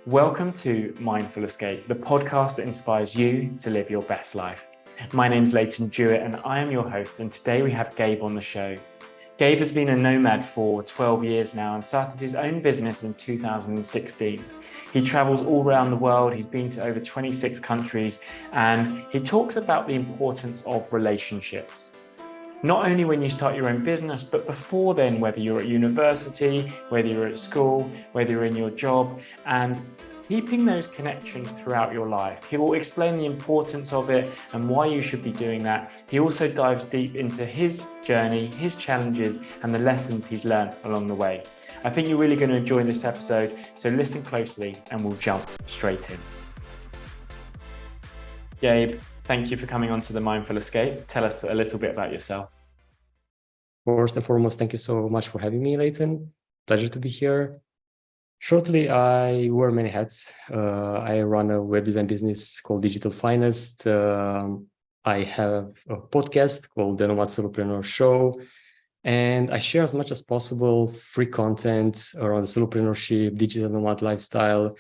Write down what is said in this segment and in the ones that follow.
Welcome to Mindful Escape, the podcast that inspires you to live your best life. My name's Leighton Jewett and I am your host, and today we have Gabe on the show. Gabe has been a nomad for 12 years now and started his own business in 2016. He travels all around the world, he's been to over 26 countries, and he talks about the importance of relationships. Not only when you start your own business, but before then, whether you're at university, whether you're at school, whether you're in your job, and keeping those connections throughout your life. He will explain the importance of it and why you should be doing that. He also dives deep into his journey, his challenges, and the lessons he's learned along the way. I think you're really going to enjoy this episode, so listen closely and we'll jump straight in. Gabe, thank you for coming on to the Mindful Escape. Tell us a little bit about yourself. First and foremost, thank you so much for having me, Leighton. Pleasure to be here. Shortly, I wear many hats. I run a web design business called Digital Finest. I have a podcast called the Nomad Solopreneur Show, and I share as much as possible free content around solopreneurship, digital nomad lifestyle,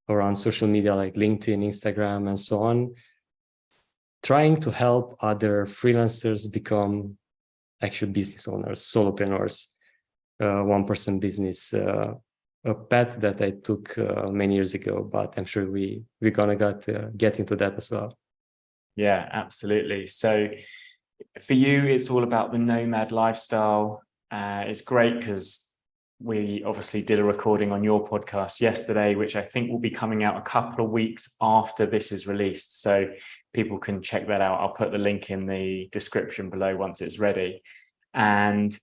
around social media like LinkedIn, Instagram, and so on, trying to help other freelancers become actual business owners, solopreneurs, one-person business, a path that I took many years ago, but I'm sure we're gonna get into that as well. Yeah, absolutely. So for you, it's all about the nomad lifestyle. It's great because we obviously did a recording on your podcast yesterday, which I think will be coming out a couple of weeks after this is released. So people can check that out. I'll put the link in the description below once it's ready. And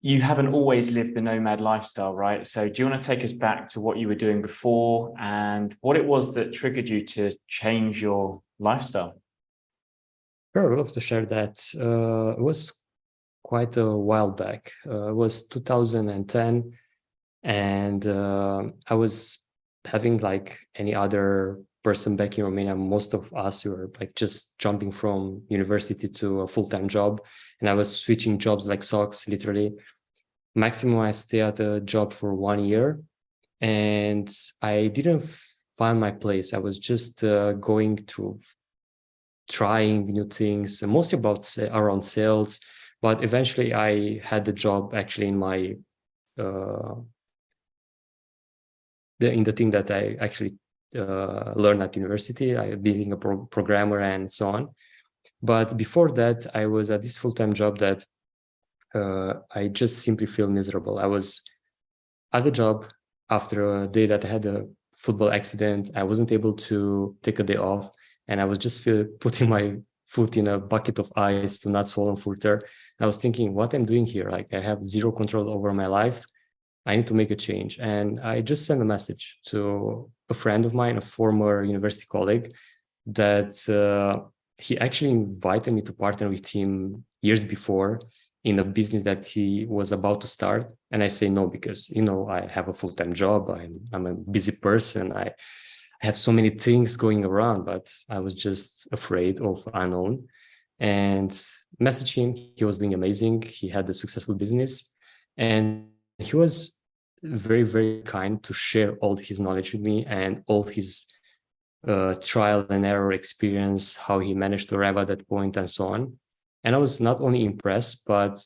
you haven't always lived the nomad lifestyle, right? So do you want to take us back to what you were doing before and what it was that triggered you to change your lifestyle? Sure, I'd love to share that. It was quite a while back. It was 2010, and I was having, like any other person back in Romania, most of us were like just jumping from university to a full-time job, and I was switching jobs like socks, literally. Maximum I stay at a job for 1 year, and I didn't find my place. I was just going through trying new things, mostly around sales, but eventually I had the job actually in my in the thing that I actually learned at university, being a programmer and so on. But before that, I was at this full-time job that I just simply feel miserable. I was at the job after a day that I had a football accident. I wasn't able to take a day off, and I was just putting my foot in a bucket of ice to not swallow further. I was thinking, what I'm doing here? Like, I have zero control over my life. I need to make a change. And I just sent a message to a friend of mine, a former university colleague, that he actually invited me to partner with him years before in a business that he was about to start. And I say no, because, I have a full-time job. I'm a busy person. I have so many things going around, but I was just afraid of unknown. And messaged him. He was doing amazing. He had a successful business, and he was very, very kind to share all his knowledge with me and all his trial and error experience, how he managed to arrive at that point and so on. And I was not only impressed, but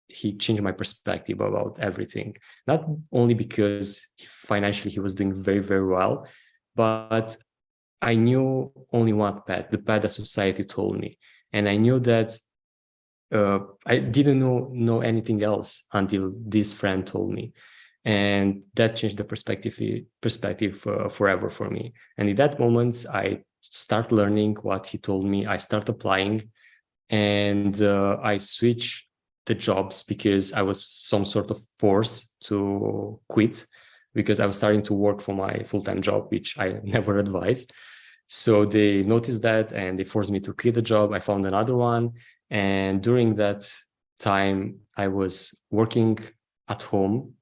he changed my perspective about everything. Not only because financially he was doing very, very well, but I knew only one path, the path that society told me. And I knew that I didn't know anything else until this friend told me. And that changed the perspective forever for me. And in that moment, I start learning what he told me. I start applying, and I switch the jobs because I was some sort of forced to quit, because I was starting to work for my full-time job, which I never advised. So they noticed that and they forced me to quit the job. I found another one. And during that time, I was working at home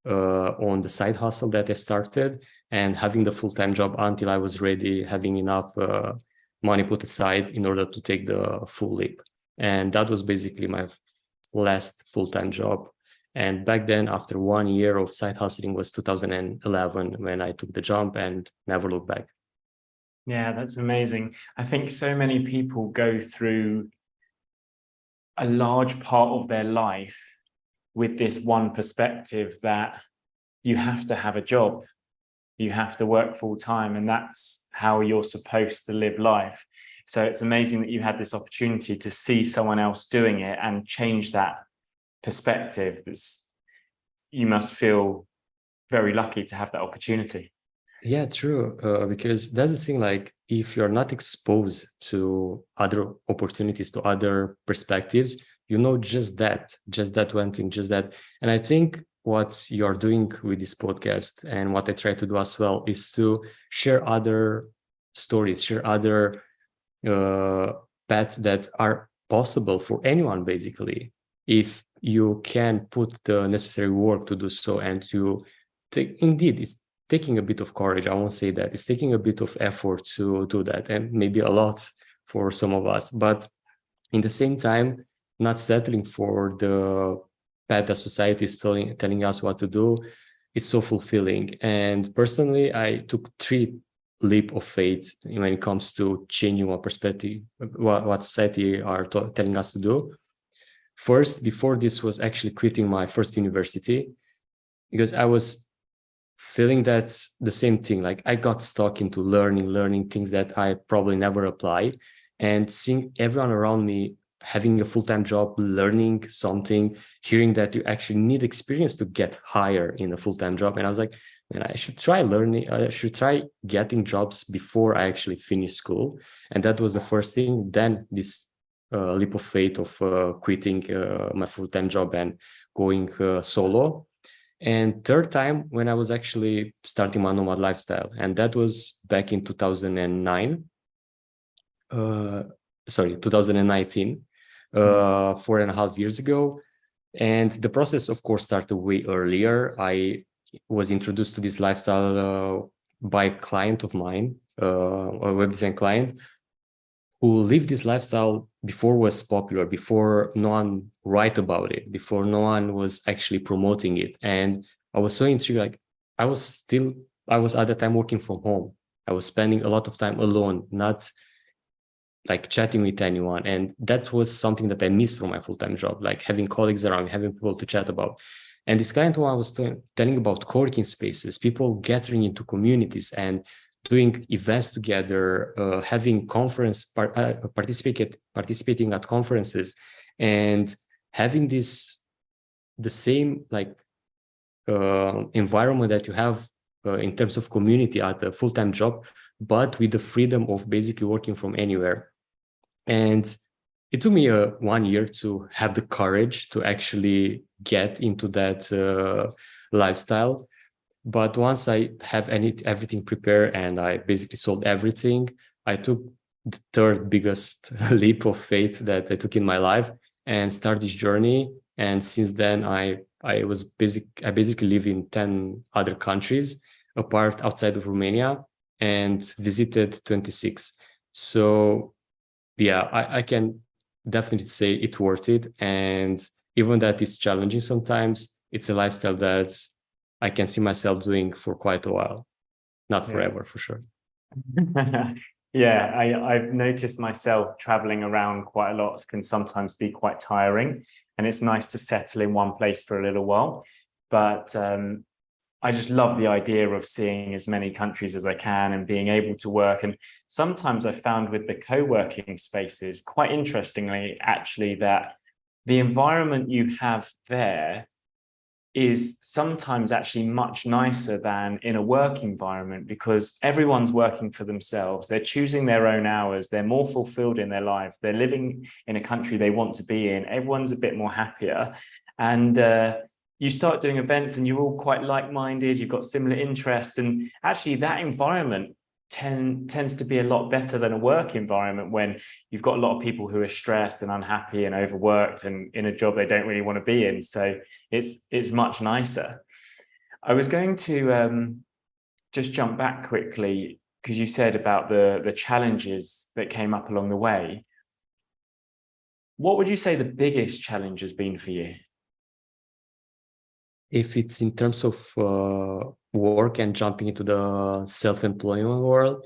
on the side hustle that I started, and having the full-time job until I was ready, having enough money put aside in order to take the full leap. And that was basically my last full-time job. And back then, after 1 year of side hustling, was 2011 when I took the jump and never looked back. Yeah, that's amazing. I think so many people go through a large part of their life with this one perspective that you have to have a job, you have to work full time, and that's how you're supposed to live life. So it's amazing that you had this opportunity to see someone else doing it and change that perspective. You must feel very lucky to have that opportunity. Yeah, true. Because that's the thing, like if you're not exposed to other opportunities, to other perspectives, you know, just that one thing, just that. And I think what you're doing with this podcast and what I try to do as well is to share other stories, share other uh, paths that are possible for anyone, basically, if you can put the necessary work to do so. And you take, indeed, it's taking a bit of courage. I won't say that it's taking a bit of effort to do that, and maybe a lot for some of us, but in the same time, not settling for the path that society is telling us what to do. It's so fulfilling. And personally, I took 3 leap of faith when it comes to changing what perspective, what society are telling us to do. First, before this, was actually quitting my first university, because I was feeling that the same thing. Like I got stuck into learning things that I probably never apply, and seeing everyone around me having a full-time job, learning something, hearing that you actually need experience to get higher in a full-time job. And I was like, man, I should try learning, I should try getting jobs before I actually finish school. And that was the first thing. Then this leap of faith of quitting my full-time job and going solo. And third time, when I was actually starting my nomad lifestyle, and that was back in 2009, 2019, 4.5 years ago. And the process, of course, started way earlier. I was introduced to this lifestyle by a client of mine, a web design client, who lived this lifestyle before was popular, before no one write about it, before no one was actually promoting it. And I was so intrigued. Like I was at the time working from home. I was spending a lot of time alone, not like chatting with anyone. And that was something that I missed from my full-time job, like having colleagues around, having people to chat about. And this client who I was telling about co-working spaces, people gathering into communities and doing events together, having participating at conferences, and having the same like environment that you have in terms of community at a full-time job, but with the freedom of basically working from anywhere. And it took me 1 year to have the courage to actually get into that lifestyle. But once I have everything prepared and I basically sold everything, I took the third biggest leap of faith that I took in my life and started this journey. And since then, I basically live in 10 other countries apart outside of Romania and visited 26. So yeah, I can definitely say it's worth it. And even that it's challenging sometimes, it's a lifestyle that I can see myself doing for quite a while. Not forever, for sure. Yeah, I've noticed myself traveling around quite a lot can sometimes be quite tiring, and it's nice to settle in one place for a little while. But I just love the idea of seeing as many countries as I can and being able to work. And sometimes I found with the co-working spaces, quite interestingly, actually, that the environment you have there is sometimes actually much nicer than in a work environment, because everyone's working for themselves. They're choosing their own hours. They're more fulfilled in their lives. They're living in a country they want to be in. Everyone's a bit more happier. And you start doing events and you're all quite like-minded. You've got similar interests. And actually that environment tends to be a lot better than a work environment, when you've got a lot of people who are stressed and unhappy and overworked and in a job they don't really want to be in. So it's much nicer. I was going to just jump back quickly, because you said about the challenges that came up along the way. What would you say the biggest challenge has been for you? If it's in terms of work and jumping into the self-employment world,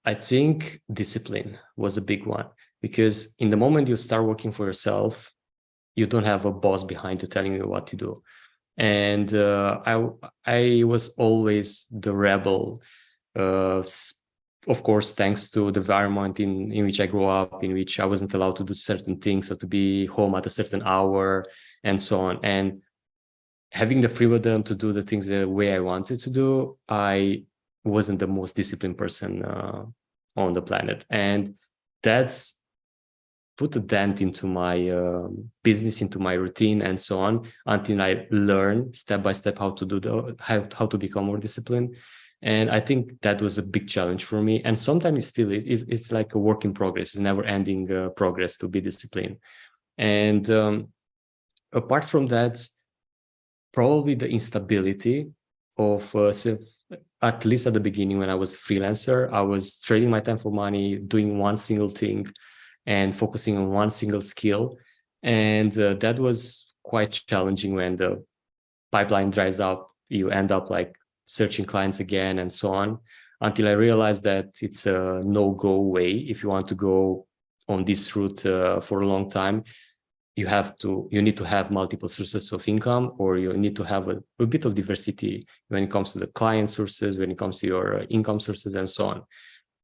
I think discipline was a big one, because in the moment you start working for yourself, you don't have a boss behind you telling you what to do. And I was always the rebel, uh, of course, thanks to the environment in which I grew up, in which I wasn't allowed to do certain things or to be home at a certain hour and so on. And having the freedom to do the things the way I wanted to do, I wasn't the most disciplined person on the planet. And that's put a dent into my business, into my routine, and so on, until I learn step by step how to do how to become more disciplined. And I think that was a big challenge for me. And sometimes it still is. It's like a work in progress. It's never ending progress to be disciplined. And apart from that, probably the instability of at least at the beginning when I was freelancer, I was trading my time for money, doing one single thing and focusing on one single skill. And that was quite challenging. When the pipeline dries up, you end up like searching clients again and so on, until I realized that it's a no-go way. If you want to go on this route for a long time, you need to have multiple sources of income, or you need to have a bit of diversity when it comes to the client sources, when it comes to your income sources, and so on.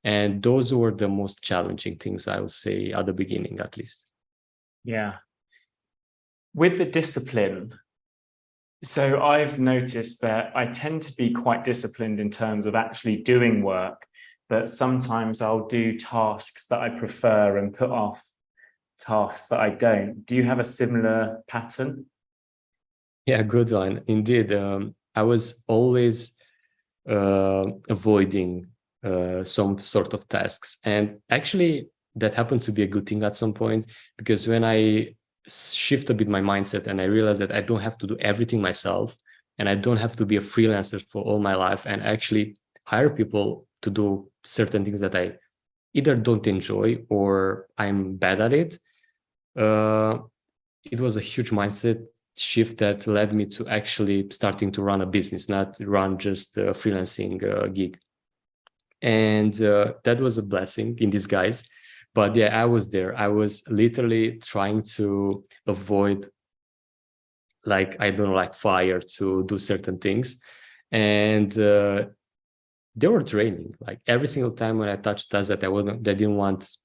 And those were the most challenging things, I would say, at the beginning, at least. Yeah. With the discipline, so I've noticed that I tend to be quite disciplined in terms of actually doing work, but sometimes I'll do tasks that I prefer and put off tasks that I don't. Do you have a similar pattern? Yeah, good one. Indeed. I was always avoiding some sort of tasks. And actually, that happened to be a good thing at some point, because when I shift a bit my mindset and I realized that I don't have to do everything myself, and I don't have to be a freelancer for all my life, and actually hire people to do certain things that I either don't enjoy or I'm bad at it. Uh, it was a huge mindset shift that led me to actually starting to run a business, not run just a freelancing gig. And that was a blessing in disguise. But yeah, I was there. I was literally trying to avoid, like, I don't know, like fire to do certain things. And they were draining. Like every single time when I touched tasks that I didn't want,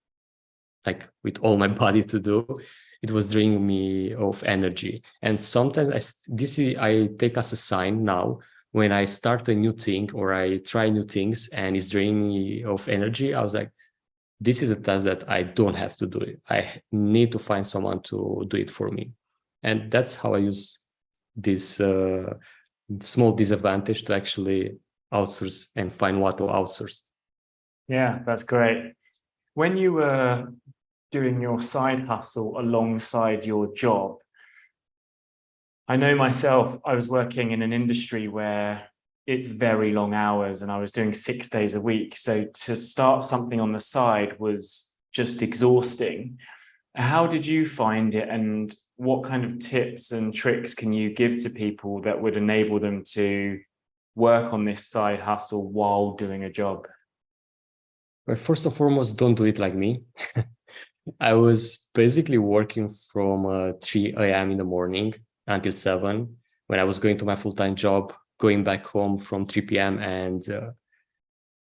like with all my body to do, it was draining me of energy. And sometimes I take as a sign now, when I start a new thing or I try new things and it's draining me of energy, I was like, this is a task that I don't have to do it. I need to find someone to do it for me. And that's how I use this small disadvantage to actually outsource and find what to outsource. Yeah, that's great. When you were doing your side hustle alongside your job, I know myself, I was working in an industry where it's very long hours and I was doing 6 days a week. So to start something on the side was just exhausting. How did you find it, and what kind of tips and tricks can you give to people that would enable them to work on this side hustle while doing a job? But first and foremost, don't do it like me. I was basically working from 3 a.m. in the morning until 7 when I was going to my full-time job, going back home from 3 p.m. and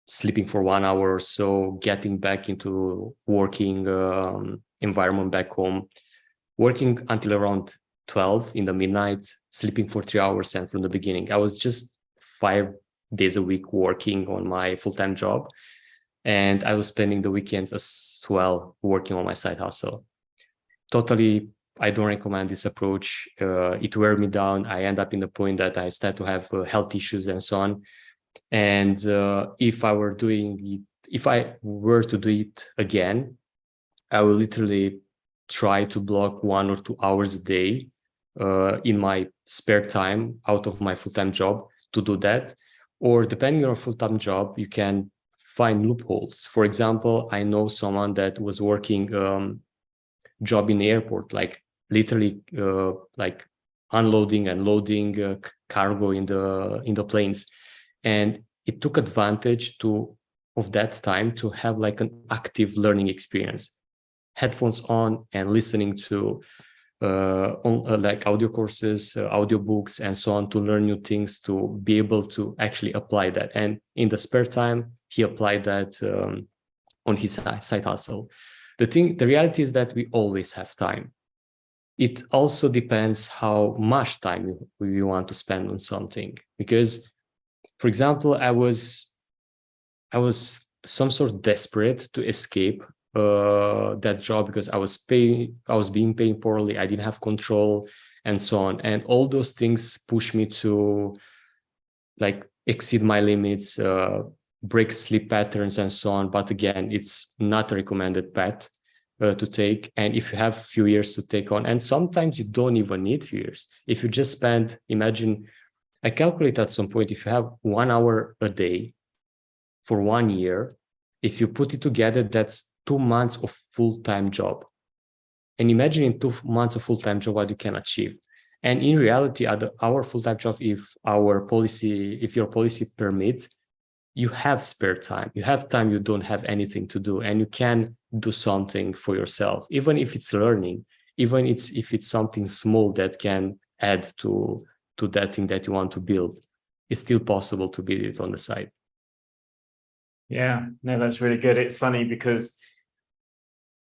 sleeping for 1 hour or so, getting back into working environment back home, working until around 12 in the midnight, sleeping for 3 hours. And from the beginning, I was just 5 days a week working on my full-time job. And I was spending the weekends as well working on my side hustle. Totally, I don't recommend this approach. It wear me down. I end up in the point that I start to have health issues and so on. And if I were to do it again, I will literally try to block 1 or 2 hours a day in my spare time out of my full-time job to do that. Or depending on your full-time job, you can find loopholes. For example, I know someone that was working job in the airport, like literally like unloading and loading cargo in the planes, and it took advantage of that time to have like an active learning experience, headphones on and listening to like audio courses, audio books, and so on, to learn new things, to be able to actually apply that. And in the spare time, he applied that on his side hustle. The reality is that we always have time. It also depends how much time we want to spend on something. Because, for example, I was some sort of desperate to escape that job, because I was being paid poorly, I didn't have control, and so on. And all those things push me to like exceed my limits, break sleep patterns, and so on. But again, it's not a recommended path to take. And if you have a few years to take on, and sometimes you don't even need few years. If you just spend, imagine, I calculate at some point, if you have 1 hour a day for 1 year, if you put it together, that's 2 months of full-time job. And imagine in 2 months of full-time job what you can achieve. And in reality, our full-time job, if your policy permits, you have spare time. You have time, you don't have anything to do, and you can do something for yourself, even if it's learning, even if it's something small that can add to that thing that you want to build. It's still possible to build it on the side. Yeah, no, that's really good. It's funny because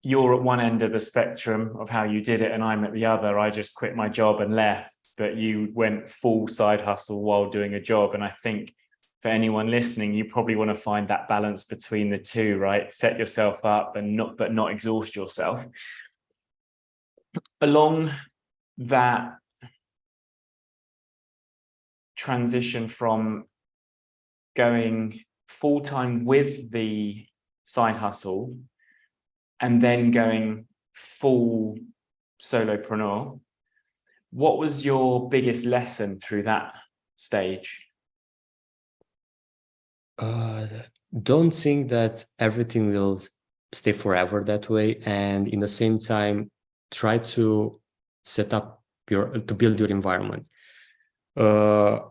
you're at one end of the spectrum of how you did it, and I'm at the other. I just quit my job and left, but you went full side hustle while doing a job. And I think for anyone listening, you probably want to find that balance between the two, right? Set yourself up and not exhaust yourself. Along that transition from going full-time with the side hustle and then going full solopreneur, what was your biggest lesson through that stage? Don't think that everything will stay forever that way. And in the same time, try to build your environment. The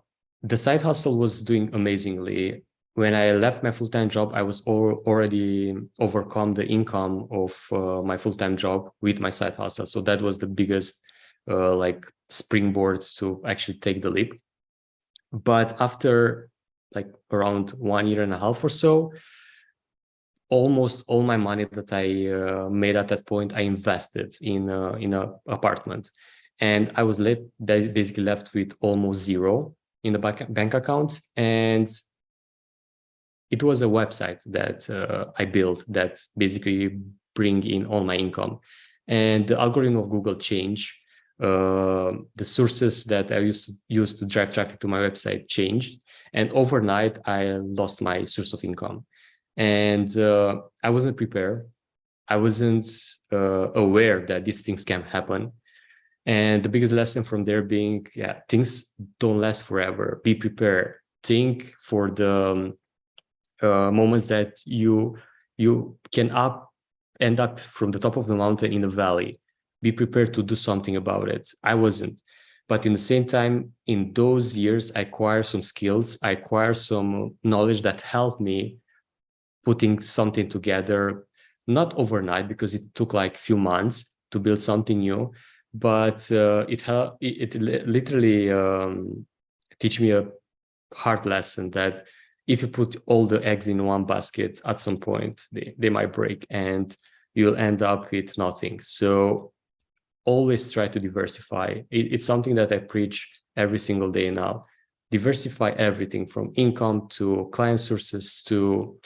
side hustle was doing amazingly. When I left my full-time job, I was already overcome the income of my full-time job with my side hustle. So that was the biggest like springboard to actually take the leap. But after like around 1.5 years or so, almost all my money that I made at that point, I invested in an apartment. And I was basically left with almost zero in the bank account. And it was a website that I built that basically bring in all my income. And the algorithm of Google changed. The sources that I used to use to drive traffic to my website changed. And overnight, I lost my source of income. And I wasn't prepared. I wasn't aware that these things can happen. And the biggest lesson from there being, yeah, things don't last forever. Be prepared. Think for the moments that you can end up from the top of the mountain in a valley. Be prepared to do something about it. I wasn't. But in the same time, in those years, I acquired some skills. I acquired some knowledge that helped me putting something together, not overnight, because it took like a few months to build something new. But it literally teach me a hard lesson that if you put all the eggs in one basket, at some point they might break and you'll end up with nothing. So always try to diversify. It's something that I preach every single day now. Diversify everything from income to client sources to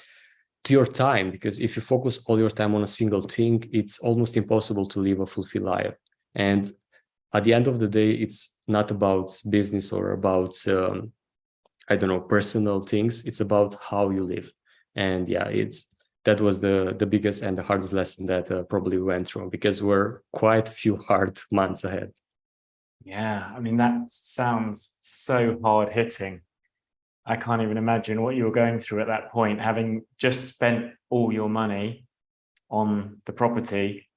your time, because if you focus all your time on a single thing, it's almost impossible to live a fulfilled life. And at the end of the day, it's not about business or about I don't know, personal things. It's about how you live. And yeah, that was the biggest and the hardest lesson that probably went through, because we're quite a few hard months ahead. Yeah, I mean, that sounds so hard hitting. I can't even imagine what you were going through at that point, having just spent all your money on the property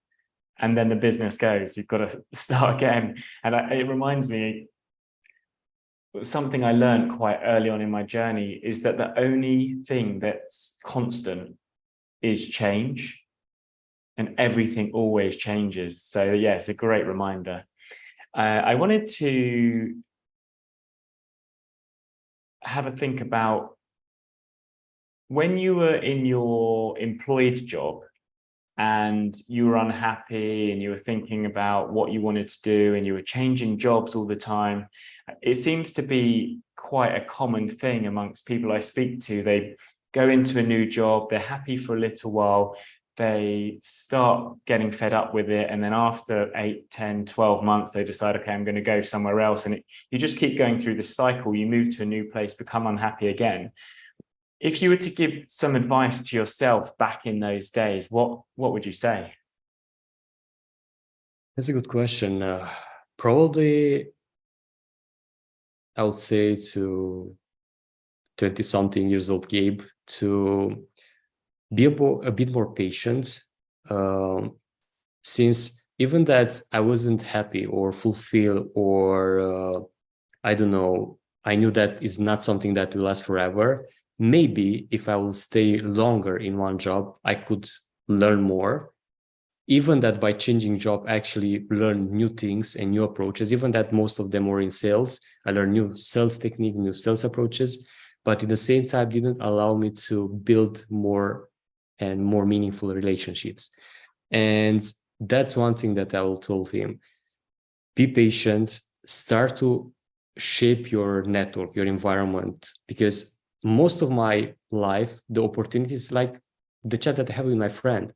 and then the business goes. You've got to start again. And it reminds me, something I learned quite early on in my journey is that the only thing that's constant is change, and everything always changes. So yeah, it's a great reminder. I wanted to have a think about when you were in your employed job and you were unhappy and you were thinking about what you wanted to do and you were changing jobs all the time. It seems to be quite a common thing amongst people I speak to. They go into a new job, they're happy for a little while, they start getting fed up with it, and then after 8, 10, 12 months they decide, okay, I'm going to go somewhere else. And you just keep going through this cycle. You move to a new place, become unhappy again. If you were to give some advice to yourself back in those days, what would you say? That's a good question. Probably I would say to 20-something years old Gabe to be a bit more patient, since even that I wasn't happy or fulfilled, or I don't know, I knew that is not something that will last forever. Maybe if I will stay longer in one job, I could learn more. Even that by changing job, I actually learn new things and new approaches. Even that most of them were in sales, I learned new sales technique, new sales approaches, but at the same time didn't allow me to build more and more meaningful relationships. And that's one thing that I will told him. Be patient, start to shape your network, your environment, because most of my life, the opportunities, like the chat that I have with my friend,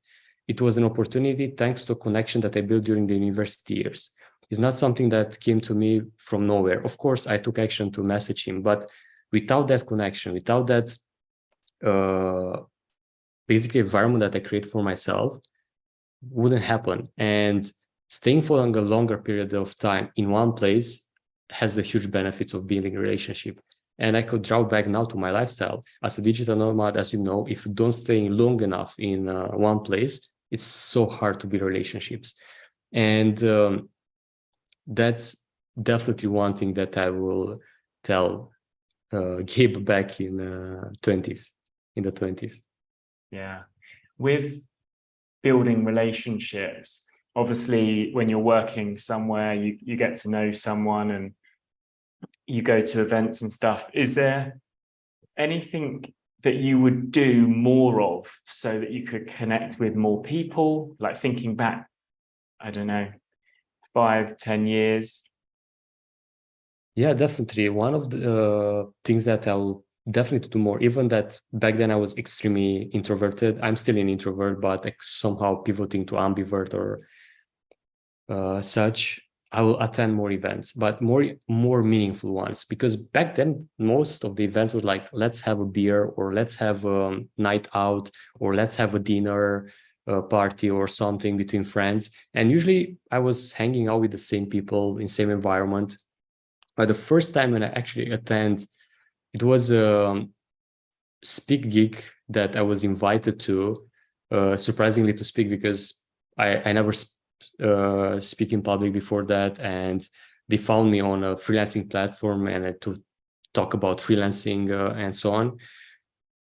it was an opportunity thanks to a connection that I built during the university years. It's not something that came to me from nowhere. Of course, I took action to message him, but without that connection, without that basically environment that I create for myself, wouldn't happen. And staying for a longer period of time in one place has a huge benefits of building a relationship. And I could draw back now to my lifestyle. As a digital nomad, as you know, if you don't stay long enough in one place, it's so hard to build relationships. And that's definitely one thing that I will tell Gabe back in the 20s. Yeah. With building relationships, obviously when you're working somewhere, you get to know someone and you go to events and stuff. Is there anything that you would do more of so that you could connect with more people? Like thinking back, I don't know, 5, 10 years. Yeah, definitely. One of the things that I'll definitely do more, even that back then I was extremely introverted. I'm still an introvert, but like somehow pivoting to ambivert or such. I will attend more events, but more meaningful ones, because back then most of the events were like, let's have a beer, or let's have a night out, or let's have a dinner party or something between friends. And usually I was hanging out with the same people in same environment. But the first time when I actually attend, it was a speak gig that I was invited to, surprisingly to speak, because I never speak in public before that, and they found me on a freelancing platform and to talk about freelancing and so on.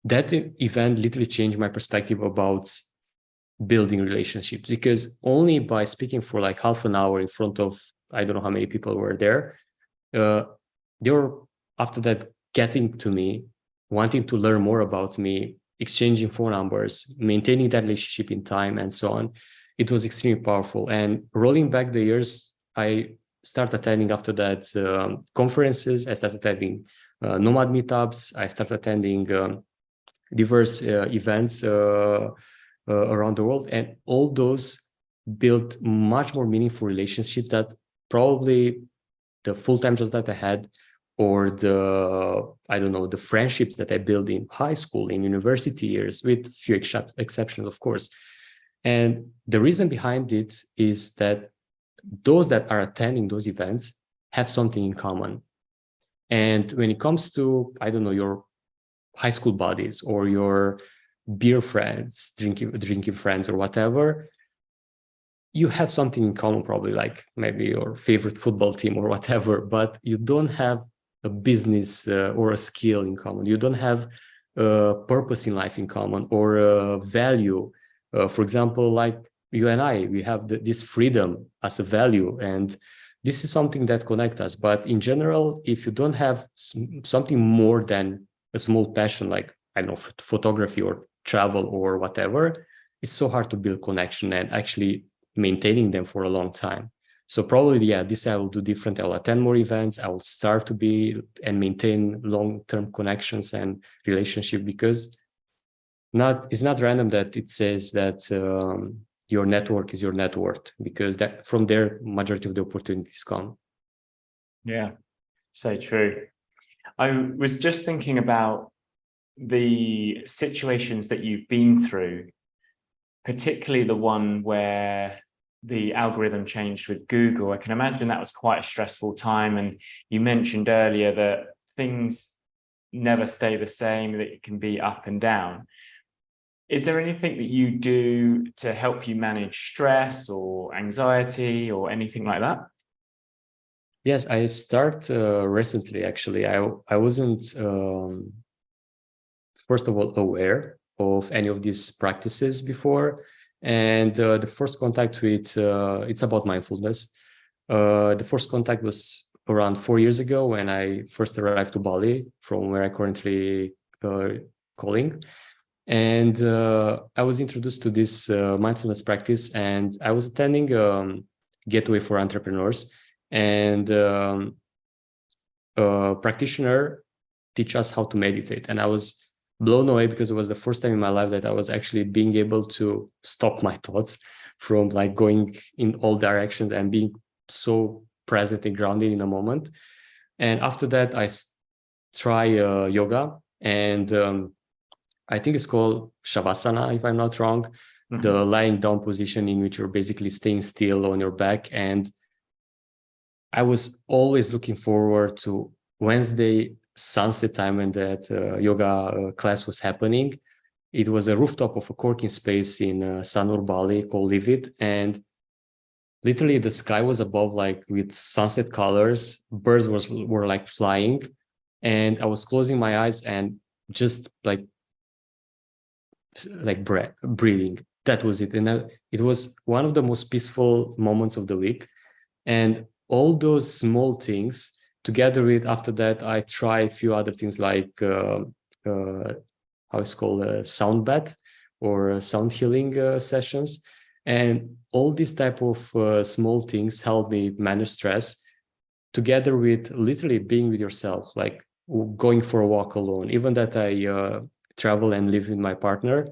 That event literally changed my perspective about building relationships, because only by speaking for like half an hour in front of, I don't know how many people were there, they were after that getting to me, wanting to learn more about me, exchanging phone numbers, maintaining that relationship in time, and so on. It was extremely powerful. And rolling back the years, I started attending after that conferences. I started attending nomad meetups. I started attending diverse events around the world, and all those built much more meaningful relationships that probably the full-time jobs that I had, or I don't know, the friendships that I built in high school, in university years, with few exceptions, of course. And the reason behind it is that those that are attending those events have something in common. And when it comes to, I don't know, your high school buddies or your beer friends, drinking friends or whatever, you have something in common, probably like maybe your favorite football team or whatever, but you don't have a business or a skill in common. You don't have a purpose in life in common or a value. For example, like you and I, we have this freedom as a value, and this is something that connects us. But in general, if you don't have something more than a small passion, like I don't know, photography or travel or whatever, it's so hard to build connection and actually maintaining them for a long time. So probably, yeah, this I will do different. I will attend more events. I will start to be and maintain long-term connections and relationship, because it's not random that it says that your network is your net worth, because that from there majority of the opportunities come. Yeah, so true. I was just thinking about the situations that you've been through, particularly the one where the algorithm changed with Google. I can imagine that was quite a stressful time. And you mentioned earlier that things never stay the same, that it can be up and down. Is there anything that you do to help you manage stress or anxiety or anything like that? Yes, I start recently, actually. I wasn't, first of all, aware of any of these practices before. And the first contact with, it's about mindfulness. The first contact was around 4 years ago when I first arrived to Bali, from where I currently calling. And I was introduced to this mindfulness practice, and I was attending Getaway for Entrepreneurs, and a practitioner teach us how to meditate. And I was blown away, because it was the first time in my life that I was actually being able to stop my thoughts from like going in all directions and being so present and grounded in a moment. And after that, I try yoga, and I think it's called Shavasana, if I'm not wrong, the lying down position in which you're basically staying still on your back. And I was always looking forward to Wednesday sunset time when that yoga class was happening. It was a rooftop of a co-working space in Sanur, Bali, called Live It. And literally the sky was above, like with sunset colors, birds were like flying. And I was closing my eyes and just like breathing. That was it. And it was one of the most peaceful moments of the week. And all those small things together with, after that, I try a few other things like how it's called, a sound bath or sound healing sessions. And all these type of small things help me manage stress, together with literally being with yourself, like going for a walk alone. Even that I travel and live with my partner,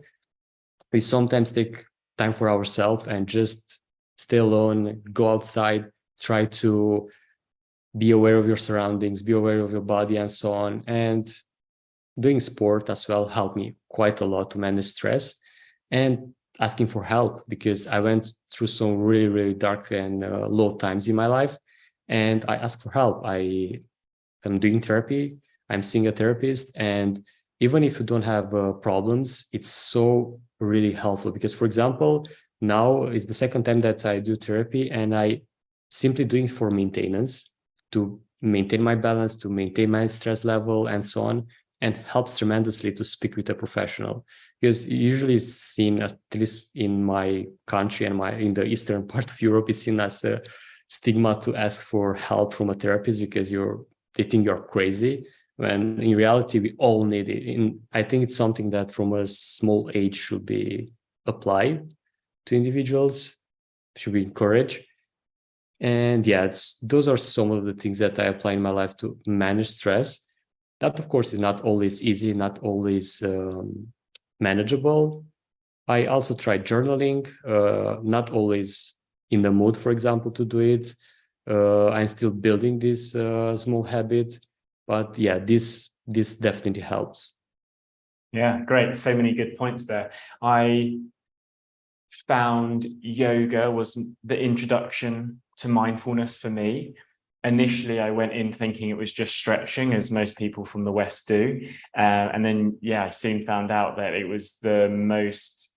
we sometimes take time for ourselves and just stay alone, go outside, try to be aware of your surroundings, be aware of your body, and so on. And doing sport as well helped me quite a lot to manage stress, and asking for help, because I went through some really, really dark and low times in my life, and I asked for help. I am doing therapy. I'm seeing a therapist, and even if you don't have problems, it's so really helpful, because, for example, now is the second time that I do therapy, and I simply doing for maintenance, to maintain my balance, to maintain my stress level, and so on. And helps tremendously to speak with a professional, because usually it's seen, at least in my country and in the eastern part of Europe, it's seen as a stigma to ask for help from a therapist, because they think you're crazy, when in reality we all need it. And I think it's something that from a small age should be applied to individuals, should be encouraged. And yeah, those are some of the things that I apply in my life to manage stress. That, of course, is not always easy, not always manageable. I also try journaling, not always in the mood, for example, to do it. I'm still building this small habit, but yeah, this definitely helps. Yeah, great. So many good points there. I found yoga was the introduction to mindfulness for me. Initially, I went in thinking it was just stretching, as most people from the West do. And then, yeah, I soon found out that it was the most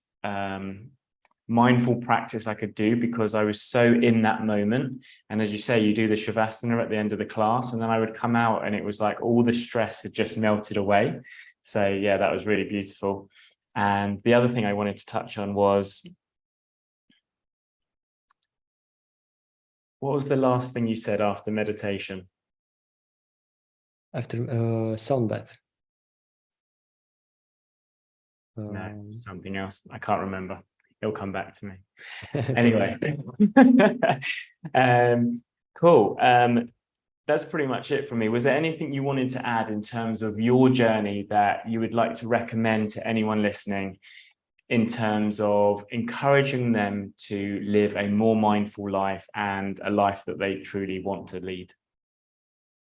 mindful practice I could do because I was so in that moment. And as you say, you do the shavasana at the end of the class, and then I would come out and it was like all the stress had just melted away. So yeah, that was really beautiful. And the other thing I wanted to touch on was, what was the last thing you said after meditation? After sound bath. No, something else. I can't remember. It'll come back to me. Don't Anyway. Cool. That's pretty much it for me. Was there anything you wanted to add in terms of your journey that you would like to recommend to anyone listening in terms of encouraging them to live a more mindful life and a life that they truly want to lead?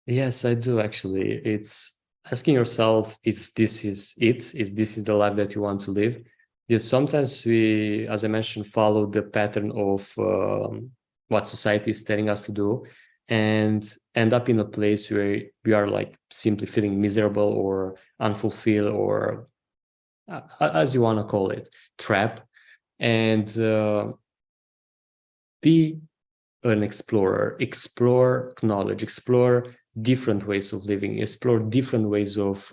Yes, I do actually. It's asking yourself, is this the life that you want to live? Yes, sometimes we, as I mentioned, follow the pattern of what society is telling us to do and end up in a place where we are like simply feeling miserable or unfulfilled or as you want to call it, trap. And be an explorer, explore knowledge, explore different ways of living, explore different ways of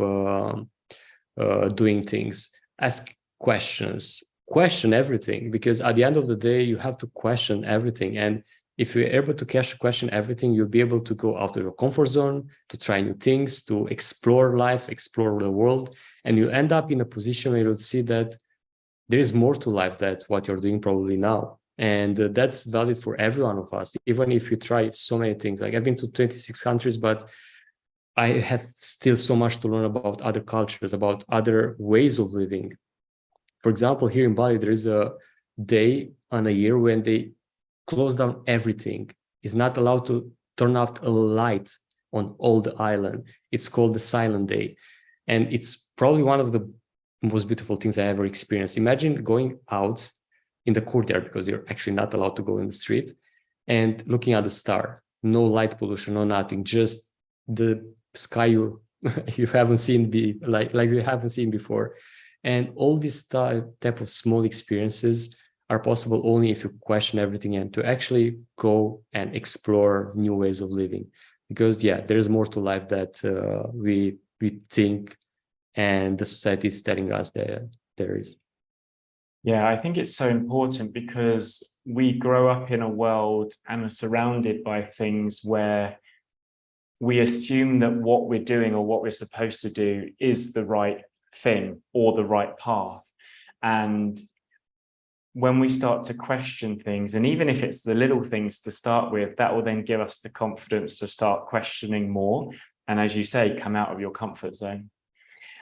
doing things, ask questions, question everything, because at the end of the day, you have to question everything. And if you're able to question everything, you'll be able to go out of your comfort zone, to try new things, to explore life, explore the world. And you end up in a position where you'll see that there is more to life than what you're doing probably now. And that's valid for every one of us, even if you try so many things. Like I've been to 26 countries, but I have still so much to learn about other cultures, about other ways of living. For example, here in Bali, there is a day on a year when they close down everything. It's not allowed to turn off a light on all the island. It's called the Silent Day. And it's probably one of the most beautiful things I ever experienced. Imagine going out in the courtyard, because you're actually not allowed to go in the street, and looking at the star. No light pollution, no nothing, just the sky you haven't seen like you haven't seen before. And all these type of small experiences are possible only if you question everything and to actually go and explore new ways of living. Because yeah, there's more to life that we think and the society is telling us that there is. Yeah, I think it's so important because we grow up in a world and are surrounded by things where we assume that what we're doing or what we're supposed to do is the right thing or the right path. And when we start to question things, and even if it's the little things to start with, that will then give us the confidence to start questioning more. And as you say, come out of your comfort zone.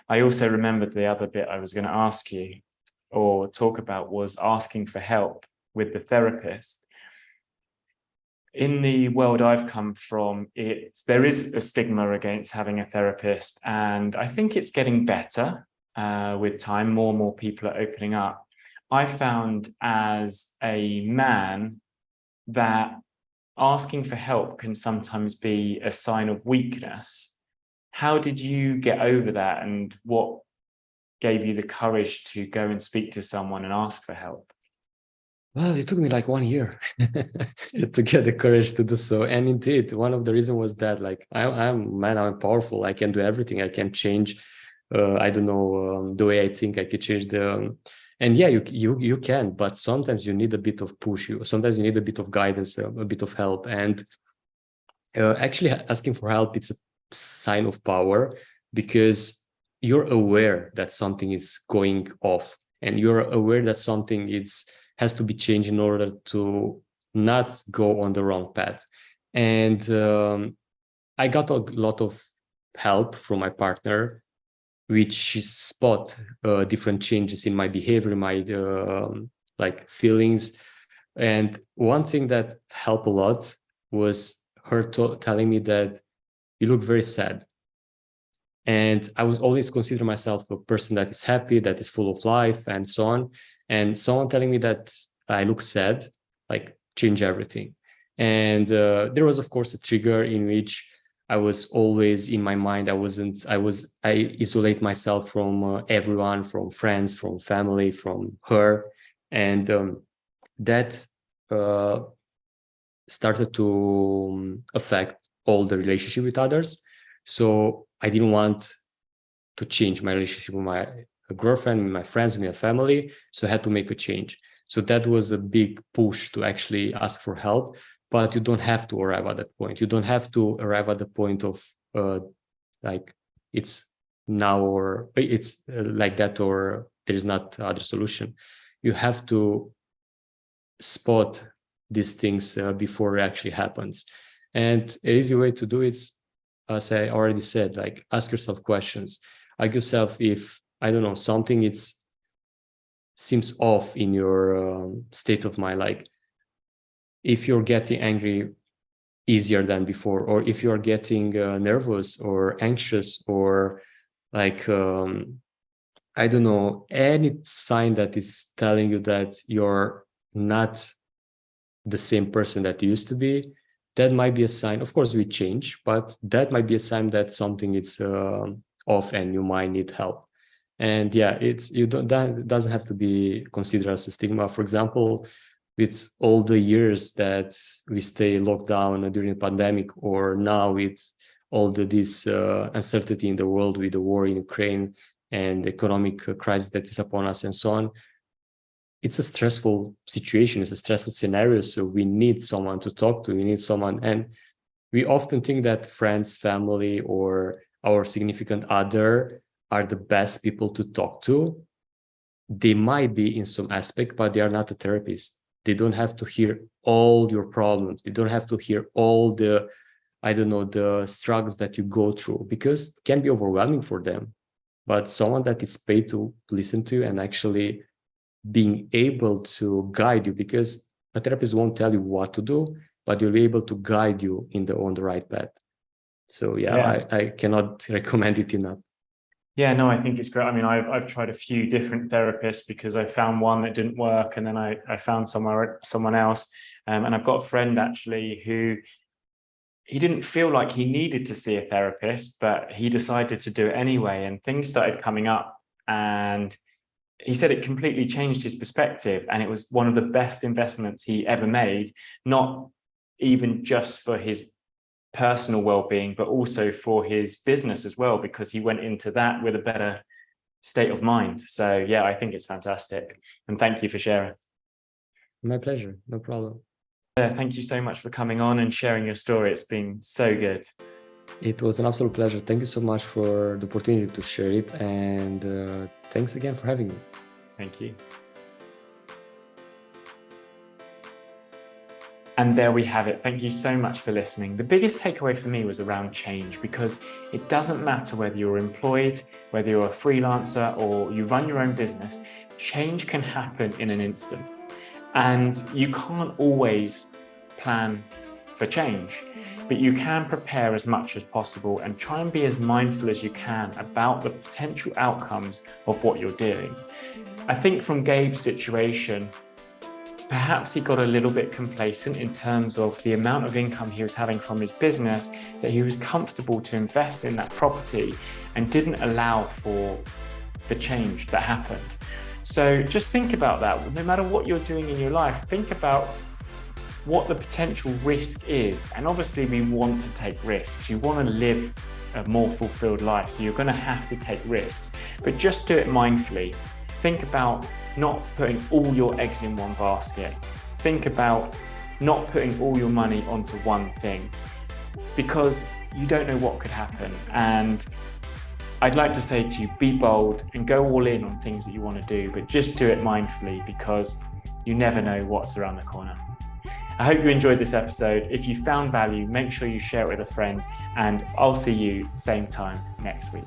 I also remembered the other bit I was going to ask you or talk about was asking for help with the therapist. In the world I've come from, there is a stigma against having a therapist, and I think it's getting better with time. More and more people are opening up. I found as a man that asking for help can sometimes be a sign of weakness. How did you get over that, and what gave you the courage to go and speak to someone and ask for help? Well, it took me like 1 year to get the courage to do so. And indeed, one of the reasons was that like I'm powerful. I can do everything. I can change. I don't know the way I think. I could change the. And yeah, you can, but sometimes you need a bit of push. Sometimes you need a bit of guidance, a bit of help. And actually, asking for help, it's a sign of power because you're aware that something is going off, and you're aware that something has to be changed in order to not go on the wrong path. And I got a lot of help from my partner, which spot different changes in my behavior, my like feelings. And one thing that helped a lot was her telling me that you look very sad. And I was always consider myself a person that is happy, that is full of life and so on. And someone telling me that I look sad, like change everything. And there was, of course, a trigger in which I was always in my mind. I isolate myself from everyone, from friends, from family, from her. And that started to affect all the relationship with others. So I didn't want to change my relationship with my girlfriend, with my friends, with my family. So I had to make a change. So that was a big push to actually ask for help. But you don't have to arrive at that point. You don't have to arrive at the point of like it's now or it's like that, or there is not other solution. You have to spot these things before it actually happens. And an easy way to do it is, as I already said, like ask yourself questions. Ask yourself if, I don't know, something seems off in your state of mind, like if you're getting angry easier than before, or if you're getting nervous or anxious, or like I don't know, any sign that is telling you that you're not the same person that you used to be, that might be a sign. Of course, we change, but that might be a sign that something is off and you might need help. And yeah, that doesn't have to be considered as a stigma. For example, with all the years that we stay locked down during the pandemic, or now with all this uncertainty in the world with the war in Ukraine and the economic crisis that is upon us and so on, it's a stressful situation, it's a stressful scenario. So we need someone to talk to, we need someone. And we often think that friends, family, or our significant other are the best people to talk to. They might be in some aspect, but they are not a therapist. They don't have to hear all your problems. They don't have to hear all the, I don't know, the struggles that you go through, because it can be overwhelming for them. But someone that is paid to listen to you and actually being able to guide you, because a therapist won't tell you what to do, but you'll be able to guide you on the right path. So yeah. I cannot recommend it enough. Yeah, no, I think it's great. I mean, I've tried a few different therapists because I found one that didn't work, and then I found someone else. And I've got a friend actually who, he didn't feel like he needed to see a therapist, but he decided to do it anyway, and things started coming up, and he said it completely changed his perspective, and it was one of the best investments he ever made, not even just for his personal well-being, but also for his business as well, because he went into that with a better state of mind. So yeah, I think it's fantastic. And thank you for sharing. My pleasure, no problem. Thank you so much for coming on and sharing your story. It's been so good. It was an absolute pleasure. Thank you so much for the opportunity to share it. And thanks again for having me. Thank you. And there we have it. Thank you so much for listening. The biggest takeaway for me was around change, because it doesn't matter whether you're employed, whether you're a freelancer, or you run your own business, change can happen in an instant. And you can't always plan for change, but you can prepare as much as possible and try and be as mindful as you can about the potential outcomes of what you're doing. I think from Gabe's situation, perhaps he got a little bit complacent in terms of the amount of income he was having from his business, that he was comfortable to invest in that property and didn't allow for the change that happened. So just think about that. No matter what you're doing in your life, think about what the potential risk is. And obviously we want to take risks. You want to live a more fulfilled life, so you're going to have to take risks, but just do it mindfully. Think about not putting all your eggs in one basket. Think about not putting all your money onto one thing, because you don't know what could happen. And I'd like to say to you, be bold and go all in on things that you want to do, but just do it mindfully, because you never know what's around the corner. I hope you enjoyed this episode. If you found value, make sure you share it with a friend, and I'll see you same time next week.